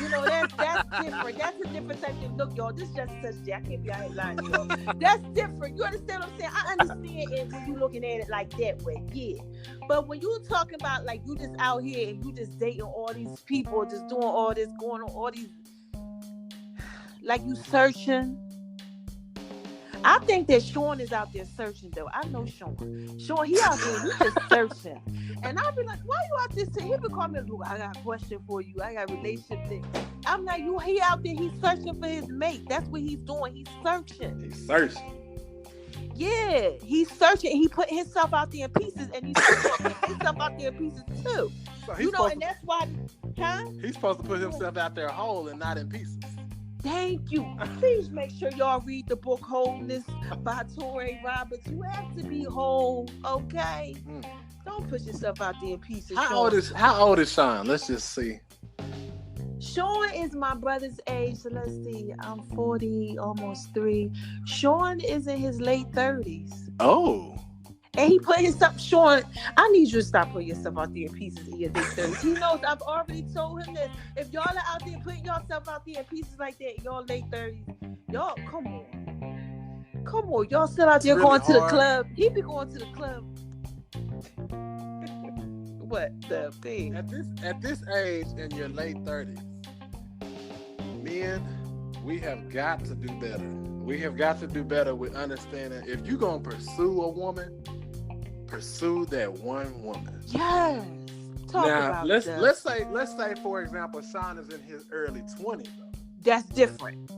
You know, that's different. That's a different type of look, y'all. This just such I can't be out here lying, y'all. That's different. You understand what I'm saying? I understand it when you looking at it like that way, yeah. But when you talking about like you just out here and you just dating all these people, just doing all this, going on all these, like you searching. I think that Sean is out there searching, though. I know Sean. Sean, he out there, he just searching. And I'll be like, why you out there searching? He be calling me, look, I got a question for you. I got a relationship thing. I'm like, he out there, he's searching for his mate. That's what he's doing. He's searching. He's searching. Yeah, he's searching. He put himself out there in pieces, and he's putting himself out there in pieces, too. So You know, and that's why, he's supposed to put himself out there whole and not in pieces. Thank you. Please make sure y'all read the book Wholeness by Touré Roberts. You have to be whole, okay? Don't push yourself out there in pieces. How old is Sean? Let's just see. Sean is my brother's age, so let's see. I'm 40, almost 3. Sean is in his late 30s. Oh. And he put himself, Sean, I need you to stop putting yourself out there in pieces in your late 30s. He knows I've already told him this. If y'all are out there putting yourself out there in pieces like that, y'all late 30s, y'all, come on. Come on, y'all still out there It's going really to the hard. club. He be going to the club. What the thing? At this age in your late 30s, men, we have got to do better. We have got to do better with understanding if you're gonna pursue a woman, pursue that one woman. Yes. Talk Now about let's that. say for example, Sean is in his early 20s though. That's different.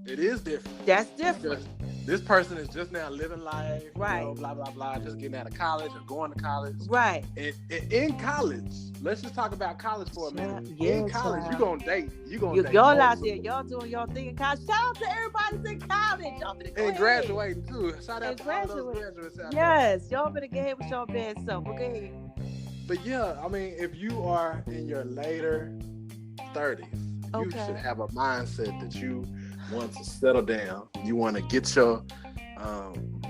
It is different. That's different. Because this person is just now living life, Right. you know, blah blah blah, just getting out of college or going to college. Right. And in college, let's just talk about college for a minute. Yeah, In college, child. you're gonna date. You're gonna date. Y'all out multiple- there, y'all doing y'all thing in college. Shout out to everybody that's in college. Y'all better go and ahead. graduating too. Shout out And to all those graduate. graduates out there. Yes, y'all better get ahead with y'all bad self. Go ahead. But yeah, I mean, if you are in your later 30s, you Okay. should have a mindset that you want to settle down. You want to get your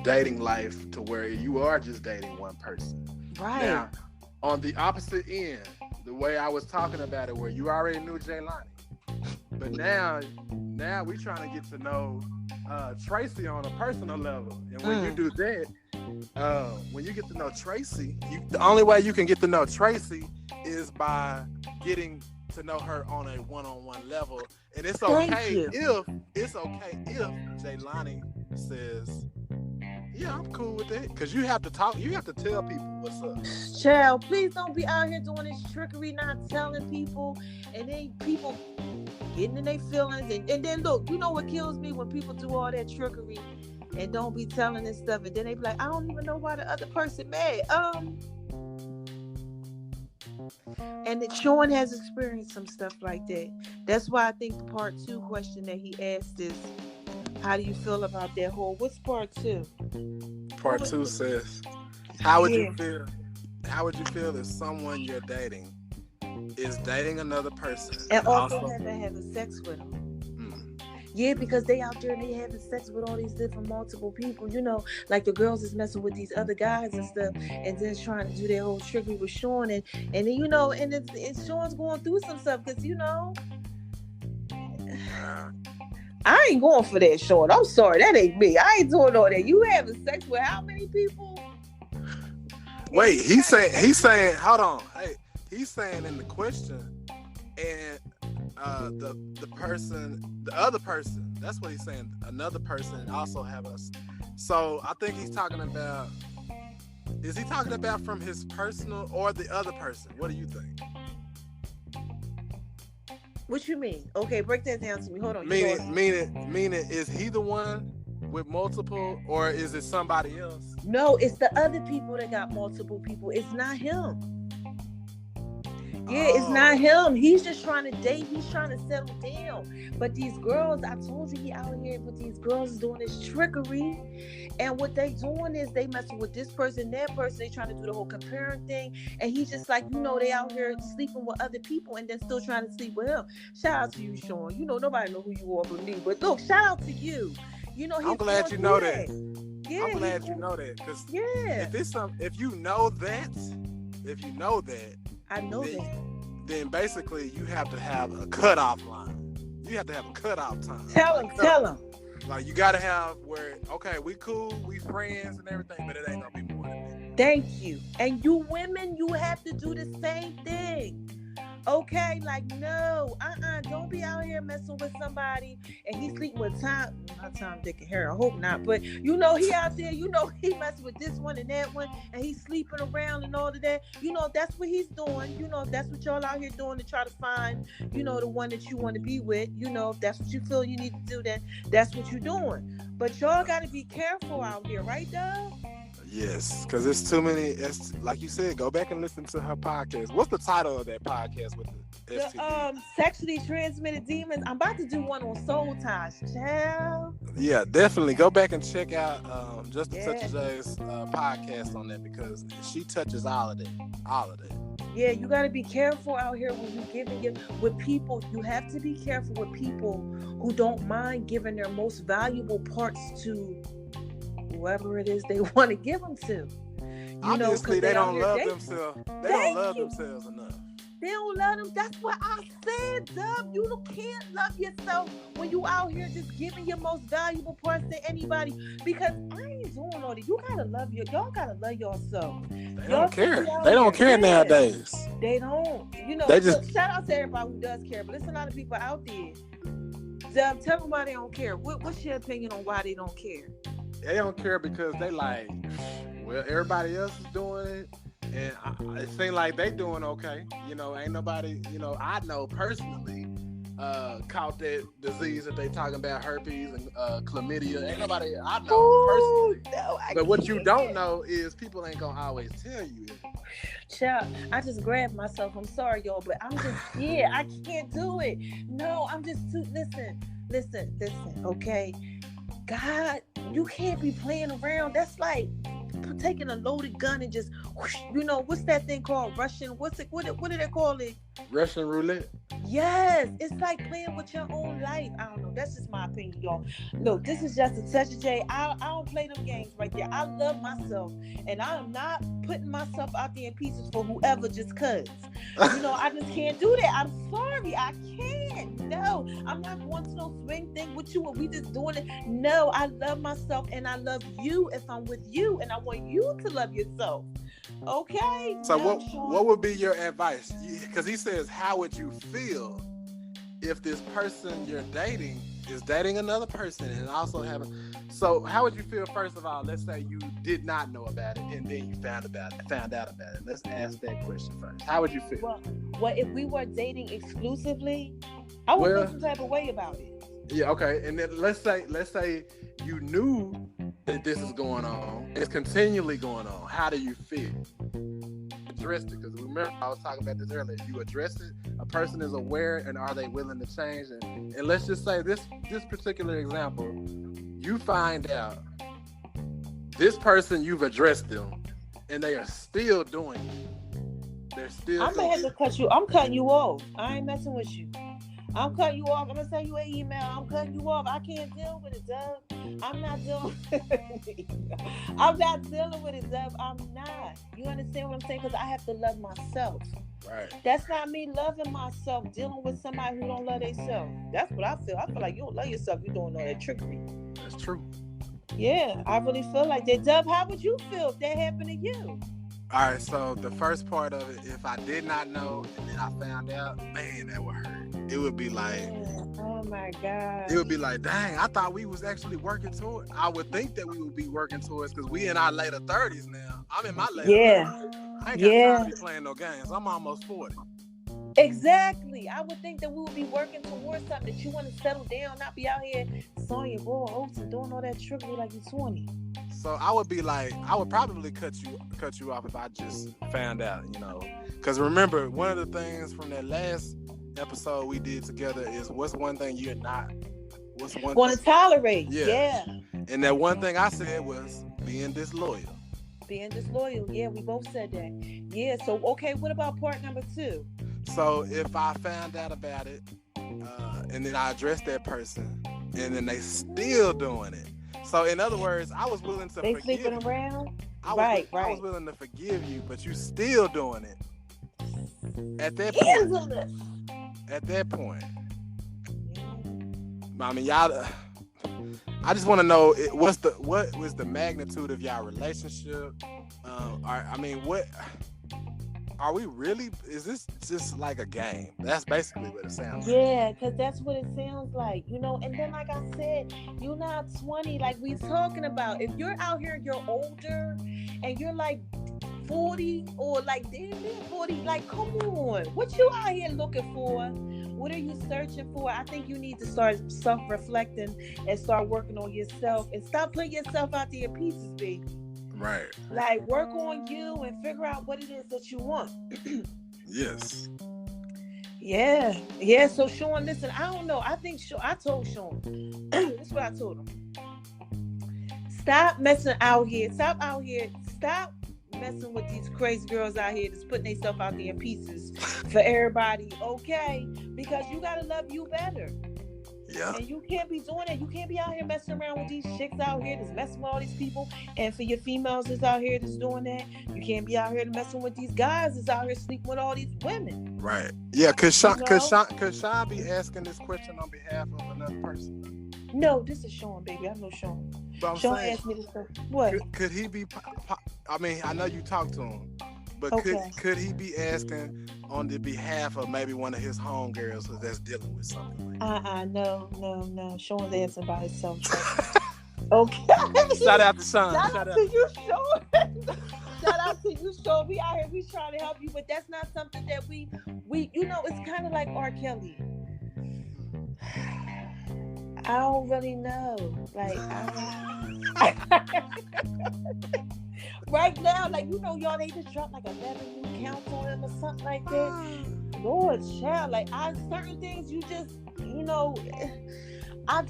dating life to where you are just dating one person. Right. Now, on the opposite end, the way I was talking about it, where you already knew Jelani, but now we trying to get to know Tracy on a personal level. And when you do that, when you get to know Tracy, the only way you can get to know Tracy is by getting to know her on a one-on-one level. And it's Thank okay you. if Jelani says, Yeah, I'm cool with that. Because you have to talk. You have to tell people what's up. Child, please don't be out here doing this trickery, not telling people, and then people getting in their feelings. And then look, you know what kills me? When people do all that trickery and don't be telling this stuff, and then they be like, I don't even know why the other person mad. And that Sean has experienced some stuff like that. That's why I think the part 2 question that he asked is, how do you feel about that whole? What's part 2? Part 2 says, how would you feel? How would you feel if someone you're dating is dating another person and also having sex with them? Yeah, because they out there and they having sex with all these different multiple people, you know, like the girls is messing with these other guys and stuff, and then trying to do their whole trickery with Sean, and then, you know, and it's Sean's going through some stuff, because, you know, I ain't going for that, Sean. I'm sorry, that ain't me. I ain't doing all that. You having sex with how many people? Wait, he's saying, hold on. Hey, he's saying in the question, and the other person, that's what he's saying, another person also have us. So I think he's talking about, is he talking about from his personal or the other person? What do you think? What you mean? Okay, break that down to me. Hold on. Meaning, is he the one with multiple, or is it somebody else? No, it's the other people that got multiple people. It's not him. Yeah, It's not him. He's just trying to date. He's trying to settle down. But these girls, I told you, he out here with these girls doing this trickery. And what they doing is they messing with this person, that person. They trying to do the whole comparing thing. And he's just like, you know, they out here sleeping with other people and then still trying to sleep with him. Shout out to you, Sean. You know, nobody know who you are but me. But look, shout out to you. You know, I'm glad you know that. Yeah, I'm glad you know that. Because if you know that, I know that. Then basically you have to have a cutoff line. You have to have a cutoff time. Tell him. Like, you gotta have where, okay, we cool, we friends and everything, but it ain't gonna be more than that. Thank you. And you women, you have to do the same thing. Okay, like, no, don't be out here messing with somebody and he's sleeping with Tom, Dick, and Harry. I hope not, but you know, he out there, you know, he messing with this one and that one, and he's sleeping around and all of that. You know, that's what he's doing. You know, that's what y'all out here doing to try to find, you know, the one that you want to be with. You know, if that's what you feel you need to do, then that's what you're doing. But y'all got to be careful out here, right, Doug? Yes, because it's too many. It's, like you said, go back and listen to her podcast. What's the title of that podcast with the STD? The Sexually Transmitted Demons. I'm about to do one on Soul Ties, child. Yeah, definitely go back and check out Just a Touch of J's podcast on that, because she touches all of that. Yeah, you got to be careful out here when you're giving it with people. You have to be careful with people who don't mind giving their most valuable parts to whoever it is they want to give them to. Obviously, they don't love themselves. They don't love themselves enough. They don't love them. That's what I said, Dub. You can't love yourself when you out here just giving your most valuable parts to anybody. Because I ain't doing all that. You gotta love y'all gotta love yourself. They don't care. They don't care nowadays. They don't. You know. They just shout out to everybody who does care. But there's a lot of people out there. Dub, tell them why they don't care. What's your opinion on why they don't care? They don't care because they like, well, everybody else is doing it, and it seems like they doing okay. You know, ain't nobody, you know, I know personally caught that disease that they talking about, herpes and chlamydia. Ain't nobody I know personally. No, but what you don't know is people ain't gonna always tell you. Child, I just grabbed myself. I'm sorry, y'all, but I'm just, I can't do it. No, I'm just too, listen, okay? God, you can't be playing around. That's like taking a loaded gun and just, whoosh, you know, what's that thing called? Russian, what do they call it? Russian roulette? Yes, it's like playing with your own life. I don't know. That's just my opinion, y'all. Look, this is just a touch of J. I don't play them games right there. I love myself, and I am not putting myself out there in pieces for whoever just cause. You know, I just can't do that. I'm sorry, I can't. No, I'm not going to no swing thing with you, and we just doing it. No, I love myself, and I love you if I'm with you, and I want you to love yourself. Okay. So what would be your advice? Because he says, how would you feel if this person you're dating is dating another person and also having? So how would you feel, first of all? Let's say you did not know about it, and then you found out about it. Let's ask that question first. How would you feel? Well, if we were dating exclusively, I would feel some type of way about it. Yeah, okay. And then let's say you knew that this is going on. It's continually going on. How do you feel? Address it, because remember I was talking about this earlier. You address it. A person is aware, and are they willing to change? And let's just say this particular example, you find out this person, you've addressed them, and they are still doing it. They're still. I'm gonna have to cut you. I'm cutting you off. I ain't messing with you. I'm cutting you off. I'm gonna send you an email. I'm cutting you off. I can't deal with it, Dub. I'm not dealing. I'm not dealing with it, Dub. I'm not. You understand what I'm saying? Because I have to love myself. Right. That's not me loving myself. Dealing with somebody who don't love themselves. That's what I feel. I feel like you don't love yourself. You're doing all that trickery. That's true. Yeah, I really feel like that. Dub, how would you feel if that happened to you? All right. So the first part of it, if I did not know and then I found out, man, that would hurt. It would be like, oh my God. It would be like, dang, I thought we was actually working towards. I would think that we would be working towards, because we in our later 30s now. I'm in my later 30s. I ain't got time to be playing no games. I'm almost 40. Exactly. I would think that we would be working towards something, that you want to settle down, not be out here sawing your raw oats and doing all that trickery like you're 20. So I would be like, I would probably cut you off if I just found out, because remember, one of the things from that last episode we did together is, what's one thing you're not going to tolerate. Yeah. And that one thing I said was being disloyal. Yeah, we both said that. Yeah. So okay, what about part number 2? So if I found out about it, and then I addressed that person, and then they still doing it. So in other words, I was willing to they forgive sleeping you. Around. I was willing to forgive you, but you still doing it. At that point, I mean, y'all. I just want to know what was the magnitude of y'all relationship? What are we really? Is this just like a game? That's basically what it sounds like. Yeah, because that's what it sounds like, And then, like I said, you're not 20, like we talking about. If you're out here, you're older, and you're like 40 or like damn near 40, like come on, what you out here looking for? What are you searching for? I think you need to start self-reflecting and start working on yourself and stop putting yourself out there in pieces, baby. Right. Like work on you and figure out what it is that you want. Yes. Yeah. So Sean, listen, I don't know. I told Sean. This is what I told him. Stop messing out here. Stop messing with these crazy girls out here that's putting themselves out there in pieces for everybody, okay? Because you gotta love you better. Yeah. And you can't be doing that. You can't be out here messing around with these chicks out here that's messing with all these people. And for your females that's out here that's doing that, you can't be out here messing with these guys that's out here sleeping with all these women. Right. Yeah, could Sean be asking this question on behalf of another person? No, this is Sean, baby. I know Sean. But Sean asked me this stuff. What? Could he be? I mean, I know you talked to him, but could he be asking on the behalf of maybe one of his homegirls that's dealing with something? Like No. Sean's answering by himself. Okay. Shout out to Sean. Shout out to you, Sean. Shout out to you, Sean. We out here, we trying to help you, but that's not something that we it's kind of like R. Kelly. I don't really know. Like, right now, like, y'all, they just dropped like 11 new counts on him or something like that. Lord, child, like, certain things you just, I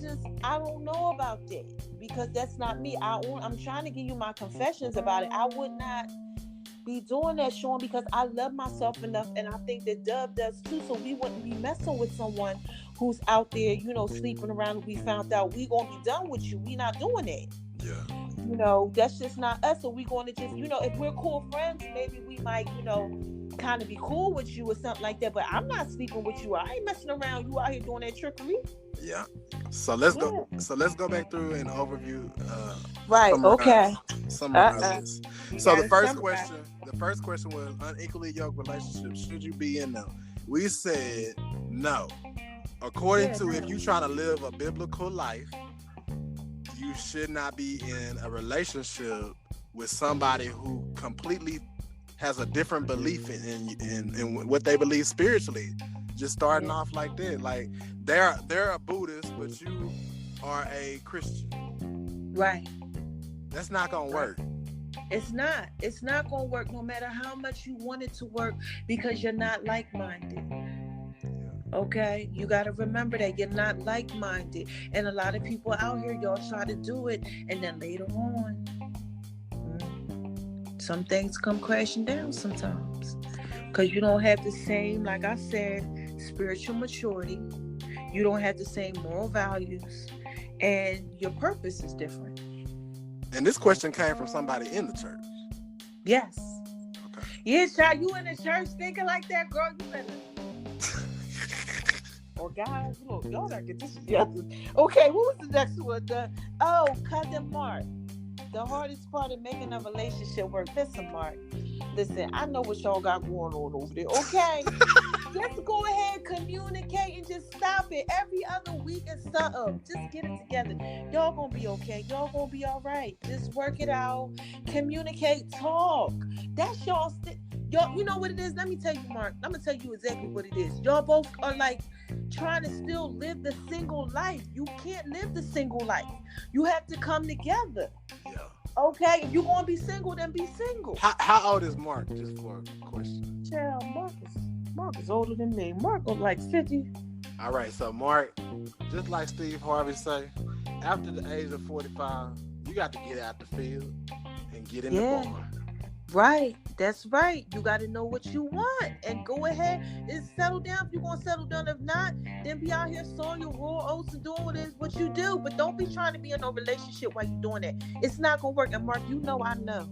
don't know about that because that's not me. I'm trying to give you my confessions about it. I would not be doing that, Sean, because I love myself enough, and I think that Dub does too, so we wouldn't be messing with someone who's out there, sleeping around. We found out we gonna be done with you. We not doing that. Yeah. That's just not us. So we gonna just, if we're cool friends, maybe we might, kind of be cool with you or something like that. But I'm not sleeping with you. I ain't messing around. You out here doing that trickery. Yeah. So let's go. So let's go back through an overview. Right. Okay. Summarize this. So the first question was unequally yoked relationships. Should you be in them? We said no. According to if you trying to live a biblical life, you you should not be in a relationship with somebody who completely has a different belief in what they believe spiritually. Just starting off like that. Like they're a Buddhist, but you are a Christian. Right. That's not gonna work. It's not. It's not gonna work no matter how much you want it to work, because you're not like-minded. Okay, you got to remember that you're not like-minded, and a lot of people out here, y'all try to do it, and then later on, some things come crashing down sometimes, because you don't have the same, like I said, spiritual maturity. You don't have the same moral values, and your purpose is different. And this question came from somebody in the church. Yes. Okay. Yeah, child, you in the church thinking like that, girl? You better. Or guys, look, y'all gotta get this together. Okay, what was the next one? Cousin Mark. The hardest part of making a relationship work. Listen, Mark. Listen, I know what y'all got going on over there. Okay, just go ahead, communicate, and just stop it. Every other week or something. Just get it together. Y'all gonna be okay. Y'all gonna be all right. Just work it out. Communicate. Talk. That's y'all. Y'all, you know what it is? Let me tell you, Mark. I'm gonna tell you exactly what it is. Y'all both are like trying to still live the single life. You can't live the single life. You have to come together. Yeah. Okay, if you're gonna be single, then be single. How old is Mark? Just for a question. Child, Mark is older than me. Mark was like 50. All right, so Mark, just like Steve Harvey say, after the age of 45, you got to get out the field and get in the barn. Right, that's right. You got to know what you want and go ahead and settle down if you're going to settle down. If not, then be out here sowing your raw oats and doing what you do. But don't be trying to be in a relationship while you're doing that. It's not going to work. And Mark, you know I know.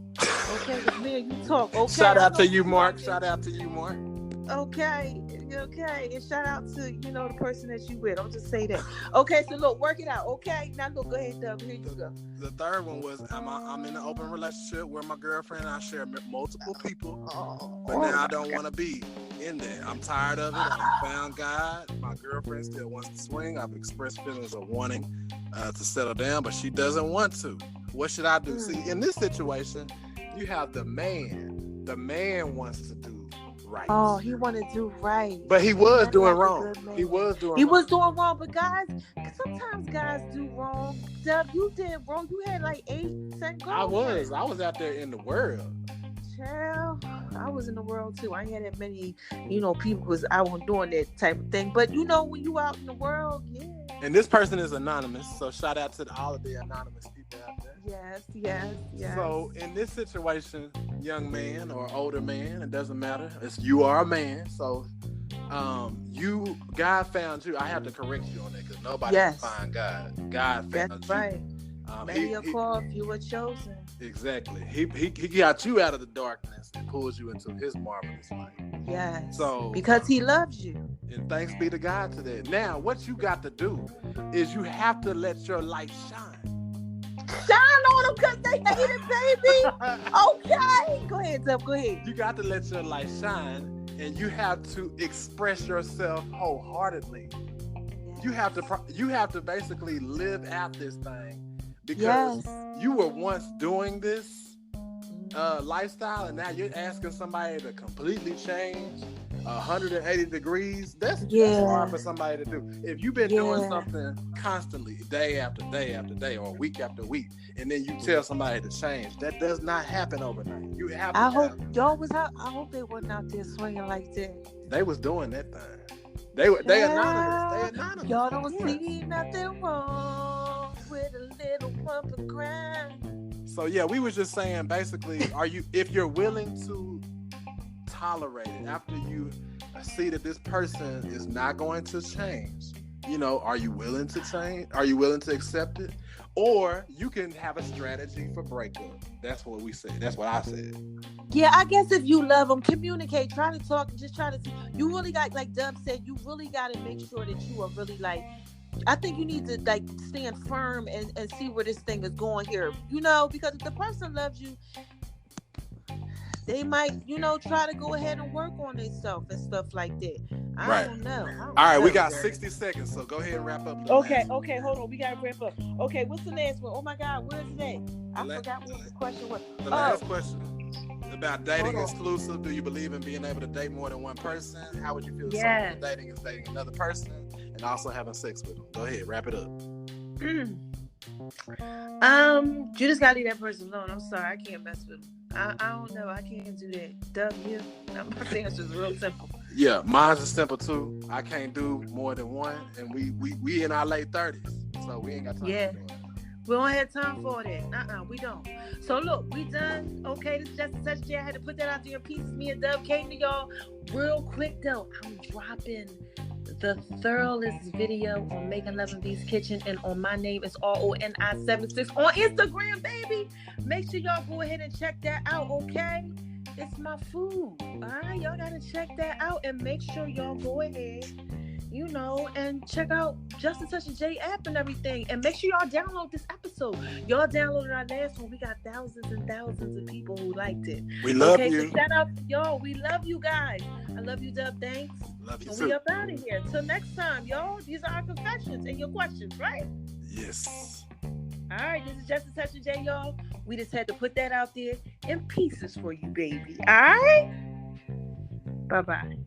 Okay, with me and you talk. Okay. Shout out to you, Mark. Shout out to you, Mark. Okay. And shout out to, the person that you with. I'll just say that. Okay, so look, work it out. Okay, now look, go ahead, Doug. Here you go. The third one was, I'm in an open relationship where my girlfriend and I share multiple people, but now I don't want to be in there. I'm tired of it. I found God. My girlfriend still wants to swing. I've expressed feelings of wanting to settle down, but she doesn't want to. What should I do? See, in this situation, you have the man. The man wants to do right. Oh, he wanted to do right. But he was doing wrong. He was doing wrong. But guys, sometimes guys do wrong. Dub, you did wrong. You had like 8 girlfriends. I was out there in the world. Child, I was in the world too. I ain't had that many, people because I wasn't doing that type of thing. But when you out in the world, yeah. And this person is anonymous, so shout out to all of the anonymous people out there. Yes. So in this situation, young man or older man, it doesn't matter. You are a man, so God found you. I have to correct you on that because nobody can find God. God found you. That's right. Many are called, few were chosen. Exactly. He got you out of the darkness and pulls you into his marvelous light. Yes. So because he loves you. And thanks be to God to that. Now, what you got to do is you have to let your light shine. Shine on them because they hate it, baby. Okay. Go ahead, Zeb. Go ahead. You got to let your light shine, and you have to express yourself wholeheartedly. Yes. You have to basically live out this thing. Because you were once doing this lifestyle, and now you're asking somebody to completely change 180 degrees. That's hard for somebody to do. If you've been doing something constantly, day after day after day, or week after week, and then you tell somebody to change, that does not happen overnight. You have. I hope they wasn't out there swinging like that. They was doing that thing. They anonymous. They anonymous. Y'all don't see nothing wrong with a little bump of grind. So we was just saying, basically, if you're willing to tolerate it after you see that this person is not going to change, are you willing to change? Are you willing to accept it? Or you can have a strategy for breakup. That's what we said. That's what I said. Yeah, I guess if you love them, communicate, try to talk, just try to see. You really got, like Dub said, you really got to make sure that you are really I think you need to stand firm and see where this thing is going here. Because if the person loves you, they might, try to go ahead and work on themselves and stuff like that. I don't know. All right, we got 60 seconds, so go ahead and wrap up. Okay, hold on. We got to wrap up. Okay, what's the last one? Oh my God, where's it at? I forgot what the question was. The last question about dating exclusive. Do you believe in being able to date more than one person? How would you feel if someone dating is dating another person and also having sex with them? Go ahead, wrap it up. You just gotta leave that person alone. I'm sorry, I can't mess with them. I don't know. I can't do that. W. My answer is real simple. Yeah, mine's is simple too. I can't do more than one, and we in our late 30s, so we ain't got time. Yeah, we don't have time for that. We don't. So look, we done. Okay, this is just such a I had to put that out there in pieces. Me and Dub came to y'all real quick though. I'm dropping the thoroughest video on Making Love in V's Kitchen, and on my name is RONI76 on Instagram, baby. Make sure y'all go ahead and check that out, okay? It's my food. All right, y'all gotta check that out, and make sure y'all go ahead, and check out Just a Touch of J app and everything, and make sure y'all download this episode. Y'all downloaded our last one. We got thousands and thousands of people who liked it. We love you. So shout out to y'all. We love you guys. I love you, Dub. Thanks. Love you and too. We up out of here. Till next time, y'all. These are our confessions and your questions, right? Yes. All right, this is Just a Touch of J, y'all. We just had to put that out there in pieces for you, baby. All right? Bye-bye.